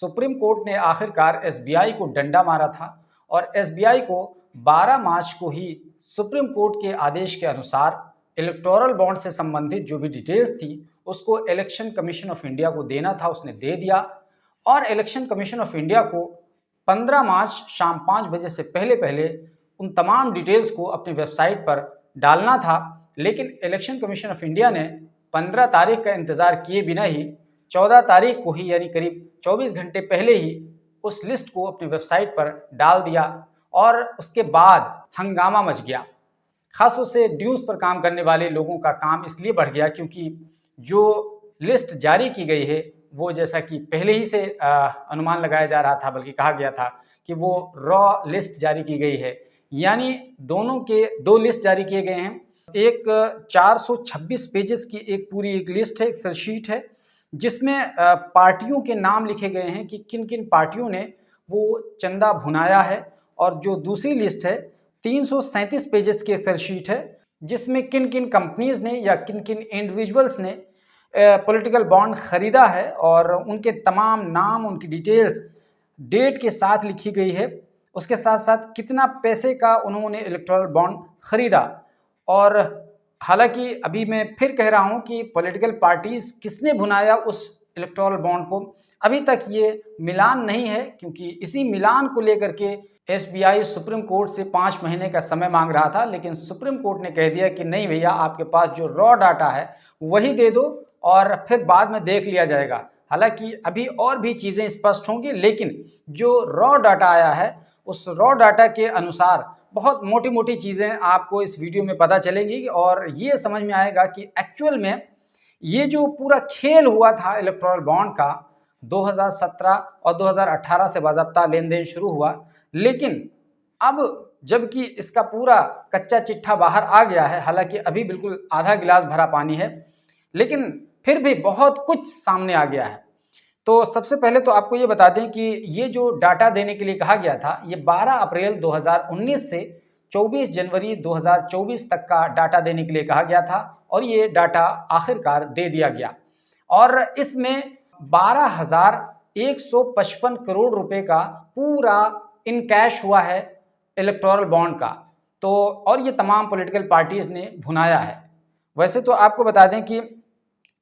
Supreme court ने आखिरकार SBI को डंडा मारा था और एसबीआई को 12 मार्च को ही सुप्रीम कोर्ट के आदेश के अनुसार इलेक्टोरल बॉन्ड से संबंधित जो भी डिटेल्स थी उसको इलेक्शन कमीशन ऑफ इंडिया को देना था, उसने दे दिया। और इलेक्शन कमीशन ऑफ इंडिया को 15 मार्च शाम 5 बजे से पहले पहले उन तमाम डिटेल्स को अपनी वेबसाइट पर डालना था। लेकिन इलेक्शन कमीशन ऑफ इंडिया ने 15 तारीख का इंतज़ार किए बिना ही 14 तारीख को ही यानी करीब 24 घंटे पहले ही उस लिस्ट को अपनी वेबसाइट पर डाल दिया और उसके बाद हंगामा मच गया। खासतौर से ड्यूज़ पर काम करने वाले लोगों का काम इसलिए बढ़ गया क्योंकि जो लिस्ट जारी की गई है वो जैसा कि पहले ही से अनुमान लगाया जा रहा था, बल्कि कहा गया था कि वो रॉ लिस्ट जारी की गई है। यानी दोनों के दो लिस्ट जारी किए गए हैं। एक 426 पेजेस की एक पूरी एक लिस्ट है, एक्सेल शीट है, जिसमें पार्टियों के नाम लिखे गए हैं कि किन किन पार्टियों ने वो चंदा भुनाया है। और जो दूसरी लिस्ट है 337 पेजेस की एक्सेल शीट है, जिसमें किन किन कंपनीज ने या किन किन इंडिविजुअल्स ने पॉलिटिकल बॉन्ड खरीदा है और उनके तमाम नाम, उनकी डिटेल्स डेट के साथ लिखी गई है। उसके साथ साथ कितना पैसे का उन्होंने इलेक्टोरल बॉन्ड खरीदा। और हालांकि अभी मैं फिर कह रहा हूं कि पॉलिटिकल पार्टीज किसने भुनाया उस इलेक्टोरल बॉन्ड को, अभी तक ये मिलान नहीं है, क्योंकि इसी मिलान को लेकर के एसबीआई सुप्रीम कोर्ट से 5 महीने का समय मांग रहा था। लेकिन सुप्रीम कोर्ट ने कह दिया कि नहीं भैया, आपके पास जो रॉ डाटा है वही दे दो और फिर बाद में देख लिया जाएगा। हालांकि अभी और भी चीज़ें स्पष्ट होंगी, लेकिन जो रॉ डाटा आया है उस रॉ डाटा के अनुसार बहुत मोटी मोटी चीज़ें आपको इस वीडियो में पता चलेंगी और ये समझ में आएगा कि एक्चुअल में ये जो पूरा खेल हुआ था इलेक्टोरल बॉन्ड का 2017 और 2018 से बाज़ाब्ता लेन देन शुरू हुआ। लेकिन अब जबकि इसका पूरा कच्चा चिट्ठा बाहर आ गया है, हालांकि अभी बिल्कुल आधा गिलास भरा पानी है, लेकिन फिर भी बहुत कुछ सामने आ गया है। तो सबसे पहले तो आपको ये बता दें कि ये जो डाटा देने के लिए कहा गया था, ये 12 अप्रैल 2019 से 24 जनवरी 2024 तक का डाटा देने के लिए कहा गया था और ये डाटा आखिरकार दे दिया गया। और इसमें 12,155 करोड़ रुपए का पूरा इन कैश हुआ है इलेक्टोरल बॉन्ड का। तो और ये तमाम पॉलिटिकल पार्टीज ने भुनाया है। वैसे तो आपको बता दें कि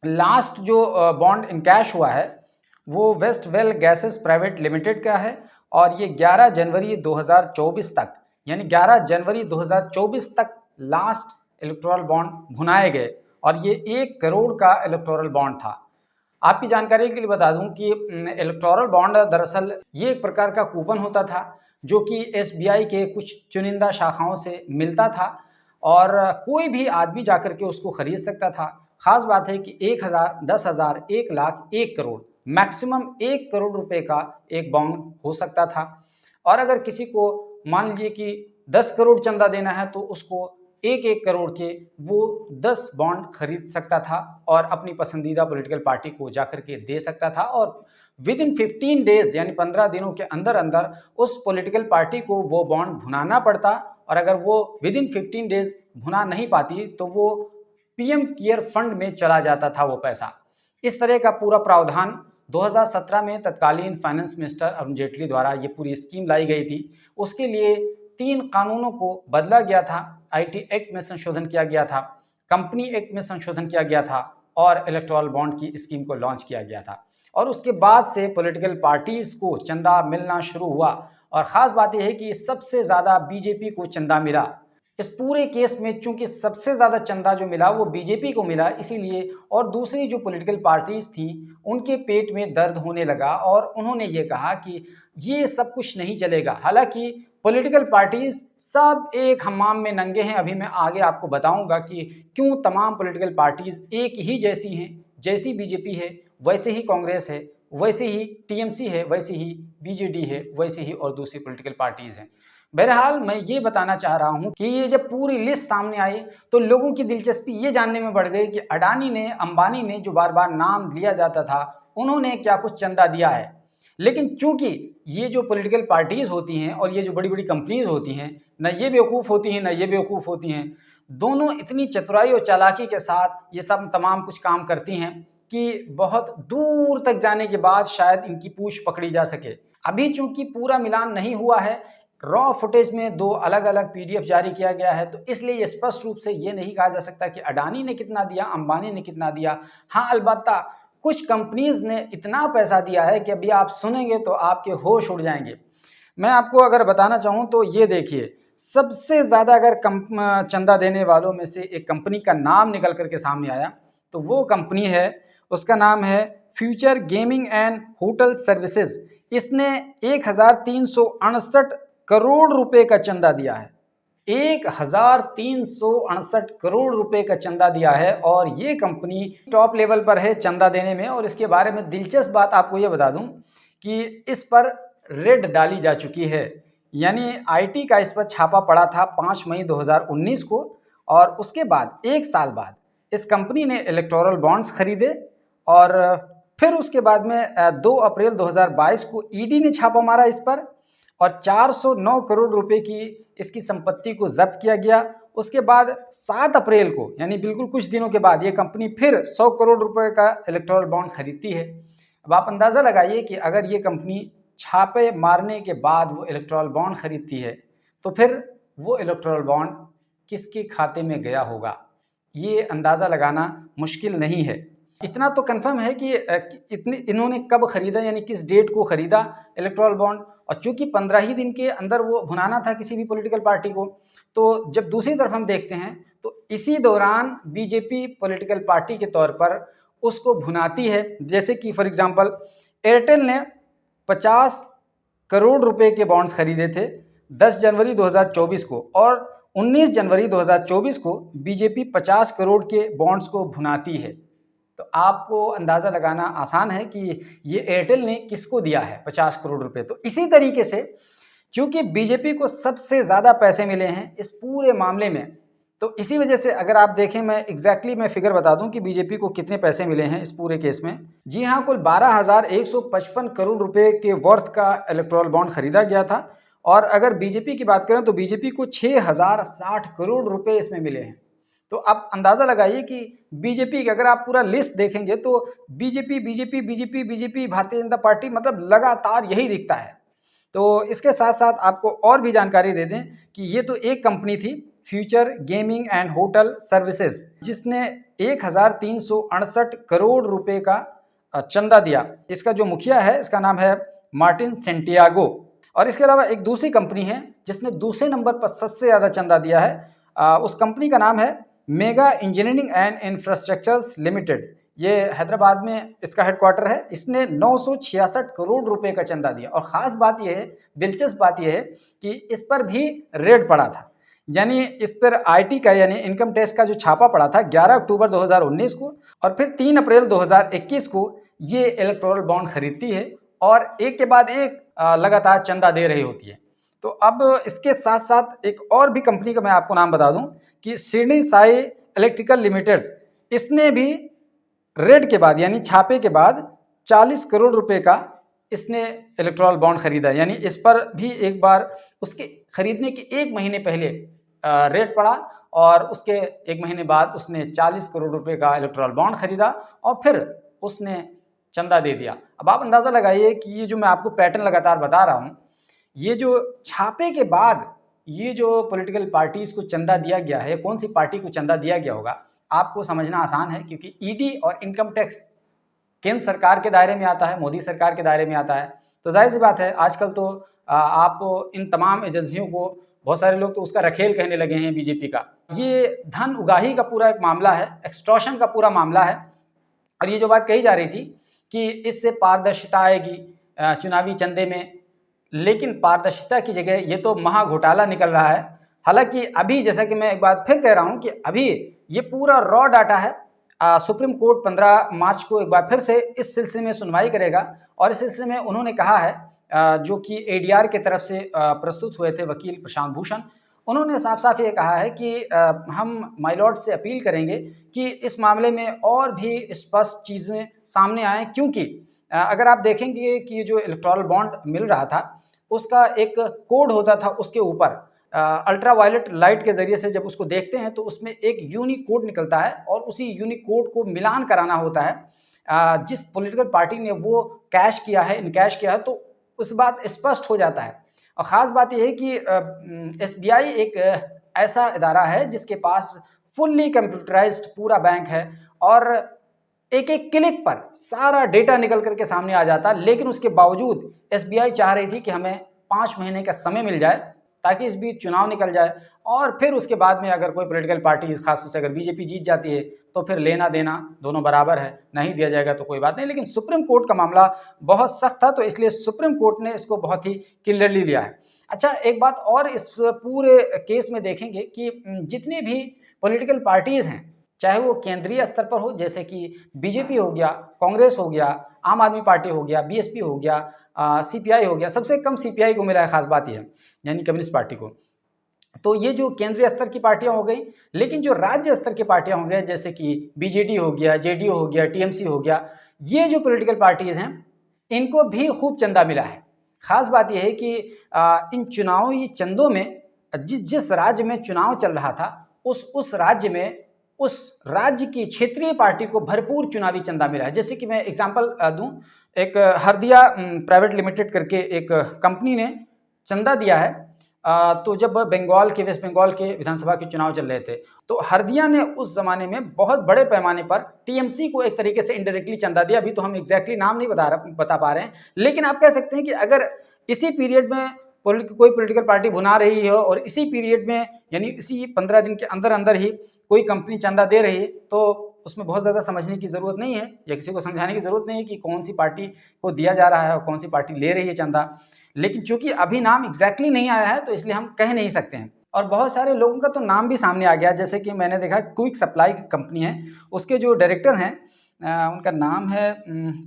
लास्ट जो बॉन्ड इन कैश हुआ है वो west well gases private limited का है और ये 11 जनवरी 2024 तक, यानी 11 जनवरी 2024 तक लास्ट इलेक्टोरल बॉन्ड भुनाए गए और ये 1 करोड़ का इलेक्टोरल बॉन्ड था। आपकी जानकारी के लिए बता दूं कि इलेक्टोरल बॉन्ड दरअसल ये एक प्रकार का कूपन होता था जो कि एसबीआई के कुछ चुनिंदा शाखाओं से मिलता था और कोई भी आदमी जाकर के उसको खरीद सकता था। खास बात है कि 1,000, 10,000, 1 लाख, 1 करोड़, मैक्सिमम 1 करोड़ रुपए का एक बॉन्ड हो सकता था। और अगर किसी को मान लीजिए कि 10 करोड़ चंदा देना है तो उसको 1-1 करोड़ के वो 10 बॉन्ड खरीद सकता था और अपनी पसंदीदा पॉलिटिकल पार्टी को जाकर के दे सकता था। और विद इन 15 डेज यानी 15 दिनों के अंदर अंदर उस पॉलिटिकल पार्टी को वो बॉन्ड भुनाना पड़ता और अगर वो विद इन 15 डेज भुना नहीं पाती तो वो पीएम केयर फंड में चला जाता था वो पैसा। इस तरह का पूरा प्रावधान 2017 में तत्कालीन फाइनेंस मिनिस्टर अरुण जेटली द्वारा ये पूरी स्कीम लाई गई थी। उसके लिए 3 कानूनों को बदला गया था। आईटी एक्ट में संशोधन किया गया था, कंपनी एक्ट में संशोधन किया गया था और इलेक्टोरल बॉन्ड की स्कीम को लॉन्च किया गया था। और उसके बाद से पॉलिटिकल पार्टीज को चंदा मिलना शुरू हुआ और ख़ास बात यह है कि सबसे ज़्यादा बीजेपी को चंदा मिला इस पूरे केस में। चूंकि सबसे ज़्यादा चंदा जो मिला वो बीजेपी को मिला, इसीलिए और दूसरी जो पॉलिटिकल पार्टीज थी उनके पेट में दर्द होने लगा और उन्होंने ये कहा कि ये सब कुछ नहीं चलेगा। हालांकि पॉलिटिकल पार्टीज सब एक हमाम में नंगे हैं। अभी मैं आगे आपको बताऊंगा कि क्यों तमाम पॉलिटिकल पार्टीज एक ही जैसी हैं। जैसी बीजेपी है वैसे ही कांग्रेस है, वैसे ही टीएमसी है, वैसे ही बीजेडी है, वैसे ही और दूसरी पॉलिटिकल पार्टीज हैं। बहरहाल मैं ये बताना चाह रहा हूँ कि ये जब पूरी लिस्ट सामने आई तो लोगों की दिलचस्पी ये जानने में बढ़ गई कि अडानी ने, अंबानी ने, जो बार बार नाम लिया जाता था, उन्होंने क्या कुछ चंदा दिया है। लेकिन चूंकि ये जो पॉलिटिकल पार्टीज होती हैं और ये जो बड़ी बड़ी कंपनीज होती हैं, न ये बेवकूफ़ होती हैं न ये बेवकूफ़ होती हैं, दोनों इतनी चतुराई और चालाकी के साथ ये सब तमाम कुछ काम करती हैं कि बहुत दूर तक जाने के बाद शायद इनकी पूछ पकड़ी जा सके। अभी चूंकि पूरा मिलान नहीं हुआ है, रॉ फुटेज में 2 अलग-अलग पीडीएफ जारी किया गया है, तो इसलिए ये स्पष्ट रूप से ये नहीं कहा जा सकता कि अडानी ने कितना दिया, अंबानी ने कितना दिया। हाँ, अलबत्ता कुछ कंपनीज़ ने इतना पैसा दिया है कि अभी आप सुनेंगे तो आपके होश उड़ जाएँगे। मैं आपको अगर बताना चाहूँ तो ये देखिए, सबसे ज़्यादा अगर चंदा देने वालों में से एक कंपनी का नाम निकल कर के सामने आया, तो वो कंपनी है, उसका नाम है future gaming and hotel services. इसने 1368 करोड़ रुपए का चंदा दिया है। 1368 करोड़ रुपए का चंदा दिया है और ये कंपनी टॉप लेवल पर है चंदा देने में। और इसके बारे में दिलचस्प बात आपको ये बता दूं कि इस पर रेड डाली जा चुकी है, यानी आईटी का इस पर छापा पड़ा था 5 मई 2019 को। और उसके बाद 1 साल बाद इस कंपनी ने इलेक्टोरल बॉन्ड्स खरीदे और फिर उसके बाद में 2 अप्रैल 2022 को ईडी ने छापा मारा इस पर और 409 करोड़ रुपए की इसकी संपत्ति को जब्त किया गया। उसके बाद 7 अप्रैल को, यानी बिल्कुल कुछ दिनों के बाद, ये कंपनी फिर 100 करोड़ रुपए का इलेक्टोरल बॉन्ड खरीदती है। अब आप अंदाज़ा लगाइए कि अगर ये कंपनी छापे मारने के बाद वो इलेक्टोरल बॉन्ड खरीदती है, तो फिर वो इलेक्टोरल बॉन्ड किसके खाते में गया होगा, ये अंदाज़ा लगाना मुश्किल नहीं है। इतना तो कंफर्म है कि इन्होंने कब खरीदा, यानी किस डेट को खरीदा इलेक्टोरल बॉन्ड। और चूंकि 15 ही दिन के अंदर वो भुनाना था किसी भी पॉलिटिकल पार्टी को, तो जब दूसरी तरफ हम देखते हैं तो इसी दौरान बीजेपी पॉलिटिकल पार्टी के तौर पर उसको भुनाती है। जैसे कि फॉर एग्जांपल एयरटेल ने 50 करोड़ रुपए के बॉन्ड्स खरीदे थे 10 जनवरी 2024 को, और 19 जनवरी 2024 को बीजेपी 50 करोड़ के बॉन्ड्स को भुनाती है। तो आपको अंदाज़ा लगाना आसान है कि ये एयरटेल ने किसको दिया है 50 करोड़ रुपए। तो इसी तरीके से चूंकि बीजेपी को सबसे ज़्यादा पैसे मिले हैं इस पूरे मामले में, तो इसी वजह से अगर आप देखें, मैं एग्जैक्टली फिगर बता दूं कि बीजेपी को कितने पैसे मिले हैं इस पूरे केस में। जी हाँ, कुल 12,155 करोड़ रुपए के वर्थ का इलेक्टोरल बॉन्ड खरीदा गया था। और अगर बीजेपी की बात करें तो बीजेपी को 6,060 करोड़ रुपए इसमें मिले हैं। तो आप अंदाज़ा लगाइए कि बीजेपी की अगर आप पूरा लिस्ट देखेंगे तो BJP BJP BJP BJP Bharatiya Janata party, मतलब लगातार यही दिखता है। तो इसके साथ साथ आपको और भी जानकारी दे दें कि ये तो एक कंपनी थी, future gaming and hotel services, जिसने 1368 करोड़ रुपए का चंदा दिया। इसका जो मुखिया है इसका नाम है मार्टिन सेंटियागो। और इसके अलावा एक दूसरी कंपनी है जिसने दूसरे नंबर पर सबसे ज़्यादा चंदा दिया है। उस कंपनी का नाम है mega engineering and infrastructures limited. ये हैदराबाद में इसका हेडक्वार्टर है। इसने 966 करोड़ रुपए का चंदा दिया। और ख़ास बात यह है, दिलचस्प बात यह है कि इस पर भी रेड पड़ा था, यानी इस पर आईटी का यानी इनकम टैक्स का जो छापा पड़ा था 11 अक्टूबर 2019 को, और फिर 3 अप्रैल 2021 को ये इलेक्टोरल बॉन्ड खरीदती है और एक के बाद एक लगातार चंदा दे रही होती है। तो अब इसके साथ साथ एक और भी कंपनी का मैं आपको नाम बता दूं कि सिडनी साई इलेक्ट्रिकल लिमिटेड, इसने भी रेड के बाद यानी छापे के बाद 40 करोड़ रुपए का इसने इलेक्टोरल बॉन्ड खरीदा। यानी इस पर भी एक बार उसके खरीदने के 1 महीने पहले रेड पड़ा और उसके 1 महीने बाद उसने 40 करोड़ रुपए का इलेक्टोरल बॉन्ड खरीदा और फिर उसने चंदा दे दिया। अब आप अंदाज़ा लगाइए कि ये जो मैं आपको पैटर्न लगातार बता रहा हूँ, ये जो छापे के बाद ये जो पॉलिटिकल पार्टीज़ को चंदा दिया गया है, कौन सी पार्टी को चंदा दिया गया होगा, आपको समझना आसान है, क्योंकि ईडी और इनकम टैक्स केंद्र सरकार के दायरे में आता है, मोदी सरकार के दायरे में आता है। तो जाहिर सी बात है, आजकल तो आप इन तमाम एजेंसियों को, बहुत सारे लोग तो उसका रखेल कहने लगे हैं बीजेपी का। ये धन उगाही का पूरा एक मामला है, एक्सटॉर्शन का पूरा मामला है। और ये जो बात कही जा रही थी कि इससे पारदर्शिता आएगी चुनावी चंदे में, लेकिन पारदर्शिता की जगह ये तो महा घोटाला निकल रहा है। हालांकि अभी, जैसा कि मैं एक बार फिर कह रहा हूं कि अभी ये पूरा रॉ डाटा है। सुप्रीम कोर्ट 15 मार्च को एक बार फिर से इस सिलसिले में सुनवाई करेगा और इस सिलसिले में उन्होंने कहा है, जो कि एडीआर की तरफ से प्रस्तुत हुए थे वकील प्रशांत भूषण, उन्होंने साफ साफ ये कहा है कि हम माइलॉर्ड से अपील करेंगे कि इस मामले में और भी स्पष्ट चीज़ें सामने आएँ, क्योंकि अगर आप देखेंगे कि ये जो इलेक्टोरल बॉन्ड मिल रहा था उसका एक कोड होता था, उसके ऊपर अल्ट्रा वायलेट लाइट के ज़रिए से जब उसको देखते हैं तो उसमें एक यूनिक कोड निकलता है और उसी यूनिक कोड को मिलान कराना होता है जिस पॉलिटिकल पार्टी ने वो कैश किया है, इनकैश किया है, तो उस बात स्पष्ट हो जाता है। और ख़ास बात ये है कि एसबीआई एक ऐसा इदारा है जिसके पास फुल्ली कंप्यूटराइज्ड पूरा बैंक है और एक-एक क्लिक पर सारा डेटा निकल कर के सामने आ जाता, लेकिन उसके बावजूद एसबीआई चाह रही थी कि हमें 5 महीने का समय मिल जाए ताकि इस बीच चुनाव निकल जाए और फिर उसके बाद में अगर कोई पॉलिटिकल पार्टी, खासतौर से अगर बीजेपी जीत जाती है तो फिर लेना देना दोनों बराबर है, नहीं दिया जाएगा तो कोई बात नहीं। लेकिन सुप्रीम कोर्ट का मामला बहुत सख्त था, तो इसलिए सुप्रीम कोर्ट ने इसको बहुत ही क्लियरली लिया है। अच्छा, एक बात और इस पूरे केस में देखेंगे कि जितनी भी पॉलिटिकल पार्टीज़ हैं, चाहे वो केंद्रीय स्तर पर हो, जैसे कि बीजेपी हो गया, कांग्रेस हो गया, आम आदमी पार्टी हो गया, बीएसपी हो गया, सीपीआई हो गया, सबसे कम सीपीआई को मिला है, खास बात ये है, यानी कम्युनिस्ट पार्टी को। तो ये जो केंद्रीय स्तर की पार्टियां हो गई, लेकिन जो राज्य स्तर की पार्टियां हो गई, जैसे कि बीजेडी हो गया, जेडीयू हो गया, टीएमसी हो गया, ये जो पॉलिटिकल पार्टीज हैं, इनको भी खूब चंदा मिला है। खास बात यह है कि इन चुनावी चंदों में जिस जिस राज्य में चुनाव चल रहा था, उस राज्य में उस राज्य की क्षेत्रीय पार्टी को भरपूर चुनावी चंदा मिला है। जैसे कि मैं एग्जांपल दूं, एक हरदिया प्राइवेट लिमिटेड करके एक कंपनी ने चंदा दिया है। तो जब वेस्ट बंगाल के विधानसभा के चुनाव चल रहे थे, तो हरदिया ने उस जमाने में बहुत बड़े पैमाने पर टीएमसी को एक तरीके से इनडायरेक्टली चंदा दिया। अभी तो हम एग्जैक्टली नाम नहीं बता पा रहे हैं, लेकिन आप कह सकते हैं कि अगर इसी पीरियड में कोई पॉलिटिकल पार्टी भुना रही हो और इसी पीरियड में, यानी इसी 15 दिन के अंदर अंदर ही कोई कंपनी चंदा दे रही है, तो उसमें बहुत ज़्यादा समझने की ज़रूरत नहीं है या किसी को समझाने की ज़रूरत नहीं है कि कौन सी पार्टी को दिया जा रहा है और कौन सी पार्टी ले रही है चंदा। लेकिन चूंकि अभी नाम एग्जैक्टली नहीं आया है, तो इसलिए हम कह नहीं सकते हैं। और बहुत सारे लोगों का तो नाम भी सामने आ गया, जैसे कि मैंने देखा क्विक सप्लाई कंपनी है, उसके जो डायरेक्टर हैं, उनका नाम है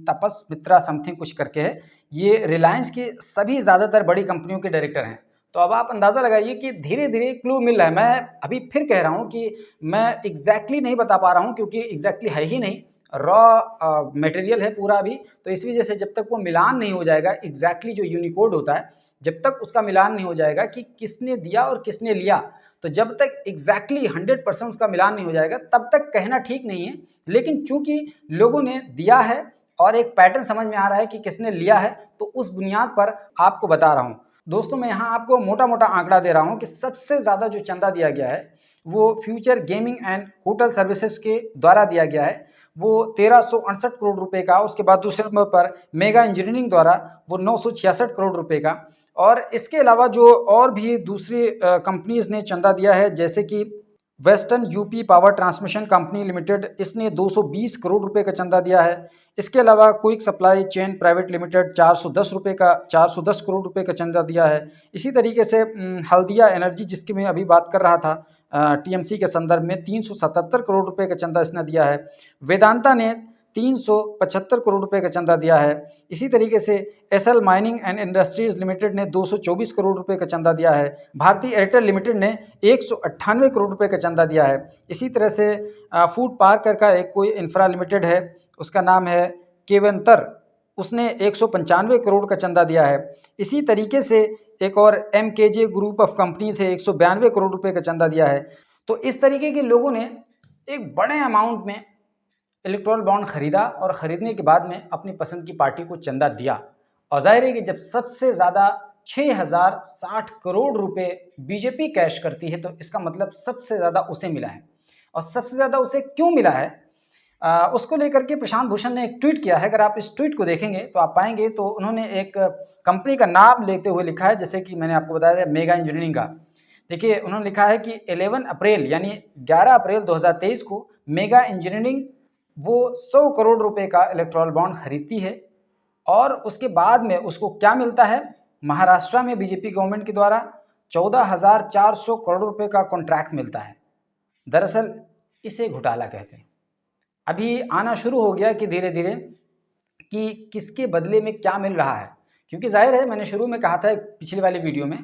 तपस मित्रा समथिंग कुछ करके है। ये रिलायंस की सभी ज़्यादातर बड़ी कंपनियों के डायरेक्टर हैं। तो अब आप अंदाज़ा लगाइए कि धीरे धीरे क्लू मिल रहा है। मैं अभी फिर कह रहा हूँ कि मैं एग्जैक्टली नहीं बता पा रहा हूँ, क्योंकि एग्जैक्टली है ही नहीं, रॉ मटेरियल है पूरा अभी। तो इस वजह से जब तक वो मिलान नहीं हो जाएगा, एग्जैक्टली जो यूनिकोड होता है, जब तक उसका मिलान नहीं हो जाएगा कि किसने दिया और किसने लिया, तो जब तक एग्जैक्टली 100% उसका मिलान नहीं हो जाएगा, तब तक कहना ठीक नहीं है। लेकिन चूंकि लोगों ने दिया है और एक पैटर्न समझ में आ रहा है कि किसने लिया है, तो उस बुनियाद पर आपको बता रहा हूँ। दोस्तों, मैं यहाँ आपको मोटा मोटा आंकड़ा दे रहा हूँ कि सबसे ज़्यादा जो चंदा दिया गया है वो future gaming and hotel services के द्वारा दिया गया है, वो 1368 करोड़ रुपए का। उसके बाद दूसरे नंबर पर मेगा इंजीनियरिंग द्वारा वो 966 करोड़ रुपए का। और इसके अलावा जो और भी दूसरी कंपनीज ने चंदा दिया है, जैसे कि western UP power transmission company limited, इसने 220 करोड़ रुपए का चंदा दिया है। इसके अलावा quick supply chain private limited 410 crore रुपए का चंदा दिया है। इसी तरीके से हल्दिया एनर्जी, जिसकी मैं अभी बात कर रहा था टीएमसी के संदर्भ में, 377 करोड़ रुपए का चंदा इसने दिया है। वेदांता ने 375 करोड़ रुपए का चंदा दिया है। इसी तरीके से SL mining and industries limited ने 224 करोड़ रुपए का चंदा दिया है। भारतीय एयरटेल लिमिटेड ने 198 करोड़ रुपए का चंदा दिया है। इसी तरह से फूड पार्कर का एक कोई इंफ्रा लिमिटेड है, उसका नाम है केवंतर, उसने 195 करोड़ का चंदा दिया है। इसी तरीके से एक और एमकेजे ग्रुप ऑफ कंपनी से 192 करोड़ रुपए का चंदा दिया है। तो इस तरीके के लोगों ने एक बड़े अमाउंट में इलेक्टोरल बॉन्ड खरीदा और ख़रीदने के बाद में अपनी पसंद की पार्टी को चंदा दिया। और जाहिर है कि जब सबसे ज़्यादा 6060 करोड़ रुपए बीजेपी कैश करती है, तो इसका मतलब सबसे ज़्यादा उसे मिला है। और सबसे ज़्यादा उसे क्यों मिला है, उसको लेकर के प्रशांत भूषण ने एक ट्वीट किया है। अगर आप इस ट्वीट को देखेंगे तो आप पाएंगे, तो उन्होंने एक कंपनी का नाम लेते हुए लिखा है, जैसे कि मैंने आपको बताया मेगा इंजीनियरिंग का। देखिए, उन्होंने लिखा है कि 11 अप्रैल यानी 11 अप्रैल 2023 को मेगा इंजीनियरिंग वो 100 करोड़ रुपए का इलेक्टोरल बॉन्ड खरीदती है और उसके बाद में उसको क्या मिलता है, महाराष्ट्र में बीजेपी गवर्नमेंट के द्वारा 14,400 करोड़ रुपए का कॉन्ट्रैक्ट मिलता है। दरअसल इसे घोटाला कहते हैं। अभी आना शुरू हो गया कि धीरे धीरे कि किसके बदले में क्या मिल रहा है, क्योंकि जाहिर है, मैंने शुरू में कहा था पिछली वाली वीडियो में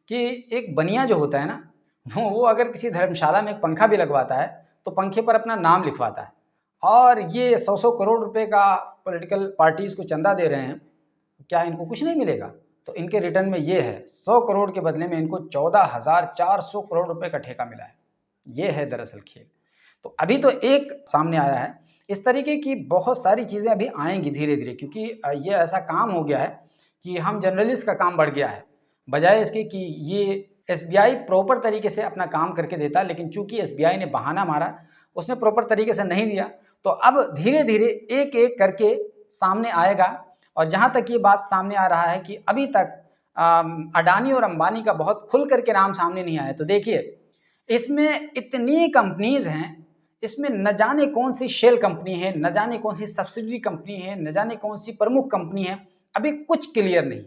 कि एक बनिया जो होता है ना, वो अगर किसी धर्मशाला में एक पंखा भी लगवाता है तो पंखे पर अपना नाम लिखवाता है। और ये 100 करोड़ रुपए का पॉलिटिकल पार्टीज़ को चंदा दे रहे हैं, क्या इनको कुछ नहीं मिलेगा? तो इनके रिटर्न में ये है, 100 करोड़ के बदले में इनको 14,400 करोड़ रुपए का ठेका मिला है। ये है दरअसल खेल। तो अभी तो एक सामने आया है, इस तरीके की बहुत सारी चीज़ें अभी आएँगी धीरे-धीरे, क्योंकि ये ऐसा काम हो गया है कि हम जर्नलिस्ट का काम बढ़ गया है। बजाय इसके कि ये एसबीआई प्रॉपर तरीके से अपना काम करके देता, लेकिन चूँकि एसबीआई ने बहाना मारा, उसने प्रॉपर तरीके से नहीं दिया, तो अब धीरे-धीरे एक-एक करके सामने आएगा। और जहाँ तक ये बात सामने आ रहा है कि अभी तक अडानी और अंबानी का बहुत खुल कर के नाम सामने नहीं आया। तो देखिए, इसमें इतनी कंपनीज़ हैं, इसमें न जाने कौन-सी शेल कंपनी है, न जाने कौन-सी सब्सिडियरी कंपनी है, न जाने कौन-सी प्रमुख कंपनी है, अभी कुछ क्लियर नहीं।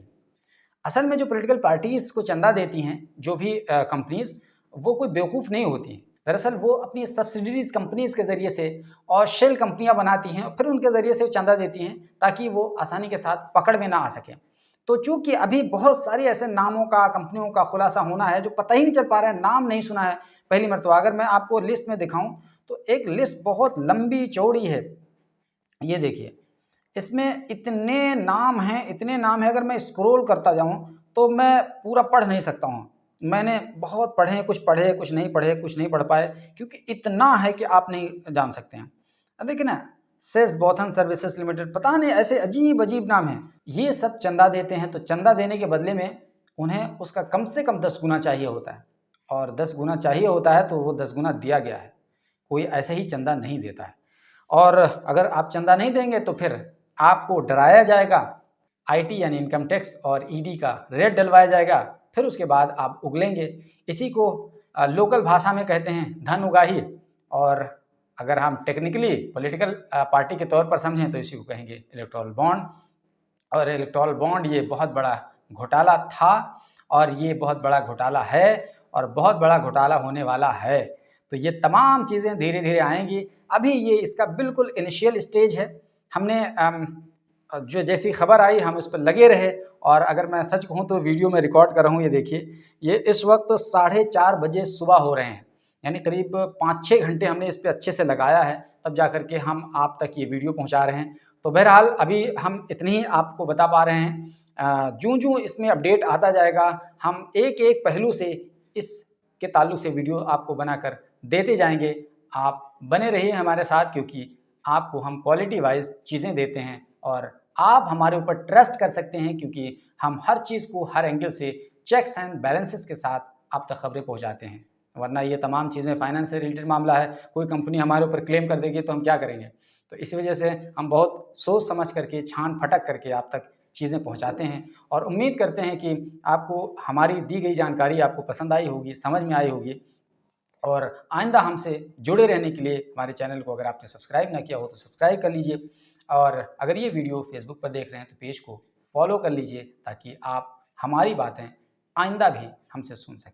असल में जो पॉलिटिकल पार्टीज़ को चंदा देती हैं, जो भी कंपनीज़, वो कोई बेवकूफ़ नहीं होती हैं। दरअसल वो अपनी सब्सिडियरीज़ कंपनीज़ के ज़रिए से और शेल कंपनियाँ बनाती हैं और फिर उनके ज़रिए से चंदा देती हैं, ताकि वो आसानी के साथ पकड़ में ना आ सकें। तो चूँकि अभी बहुत सारे ऐसे नामों का, कंपनियों का खुलासा होना है, जो पता ही नहीं चल पा रहा है, नाम नहीं सुना है पहली मर्तबा। अगर मैं आपको लिस्ट में दिखाऊँ, तो एक लिस्ट बहुत लंबी-चौड़ी है। ये देखिए, इसमें इतने नाम हैं, अगर मैं स्क्रॉल करता जाऊँ, तो मैं पूरा पढ़ नहीं सकता हूँ। मैंने बहुत पढ़े, कुछ नहीं पढ़े, कुछ नहीं पढ़ पाए, क्योंकि इतना है कि आप नहीं जान सकते हैं। देखिए ना, सेज बॉथन सर्विसेज़ लिमिटेड, पता नहीं ऐसे अजीब-अजीब नाम हैं। ये सब चंदा देते हैं, तो चंदा देने के बदले में उन्हें उसका कम से कम 10 गुना चाहिए होता है, और 10 गुना चाहिए होता है, तो वो 10 गुना दिया गया है। कोई ऐसे ही चंदा नहीं देता है। और अगर आप चंदा नहीं देंगे, तो फिर आपको डराया जाएगा, आईटी यानी इनकम टैक्स और ईडी का रेड डलवाया जाएगा, फिर उसके बाद आप उगलेंगे। इसी को लोकल भाषा में कहते हैं धन उगाही, और अगर हम टेक्निकली पॉलिटिकल पार्टी के तौर पर समझें, तो इसी को कहेंगे इलेक्टोरल बॉन्ड। और इलेक्टोरल बॉन्ड ये बहुत बड़ा घोटाला था, और ये बहुत बड़ा घोटाला है, और बहुत बड़ा घोटाला होने वाला है। तो ये तमाम चीज़ें धीरे-धीरे आएँगी। अभी ये इसका बिल्कुल इनिशियल स्टेज है। हमने जो जैसी खबर आई, हम उस पर लगे रहे, और अगर मैं सच कहूँ तो वीडियो में रिकॉर्ड कर रहा हूँ, ये देखिए, ये इस वक्त 4:30 बजे सुबह हो रहे हैं, यानी करीब 5-6 घंटे हमने इस पे अच्छे से लगाया है, तब जा कर के हम आप तक ये वीडियो पहुँचा रहे हैं। तो बहरहाल अभी हम इतनी ही आपको बता पा रहे हैं। ज्यों-ज्यों इसमें अपडेट आता जाएगा, हम एक-एक पहलू से इसके ताल्लुक से वीडियो आपको बनाकर देते जाएँगे। आप बने रहिए हमारे साथ, क्योंकि आपको हम क्वालिटी वाइज़ चीज़ें देते हैं, और आप हमारे ऊपर ट्रस्ट कर सकते हैं, क्योंकि हम हर चीज़ को हर एंगल से चेक्स एंड बैलेंसेस के साथ आप तक खबरें पहुँचाते हैं। वरना ये तमाम चीज़ें फाइनेंस से रिलेटेड मामला है, कोई कंपनी हमारे ऊपर क्लेम कर देगी, तो हम क्या करेंगे? तो इसी वजह से हम बहुत सोच समझ करके, छान-फटक करके आप तक चीज़ें पहुँचाते हैं, और उम्मीद करते हैं कि आपको हमारी दी गई जानकारी आपको पसंद आई होगी, समझ में आई होगी। और आइंदा हमसे जुड़े रहने के लिए हमारे चैनल को अगर आपने सब्सक्राइब ना किया हो, तो सब्सक्राइब कर लीजिए, और अगर ये वीडियो फेसबुक पर देख रहे हैं, तो पेज को फॉलो कर लीजिए, ताकि आप हमारी बातें आइंदा भी हमसे सुन सकें।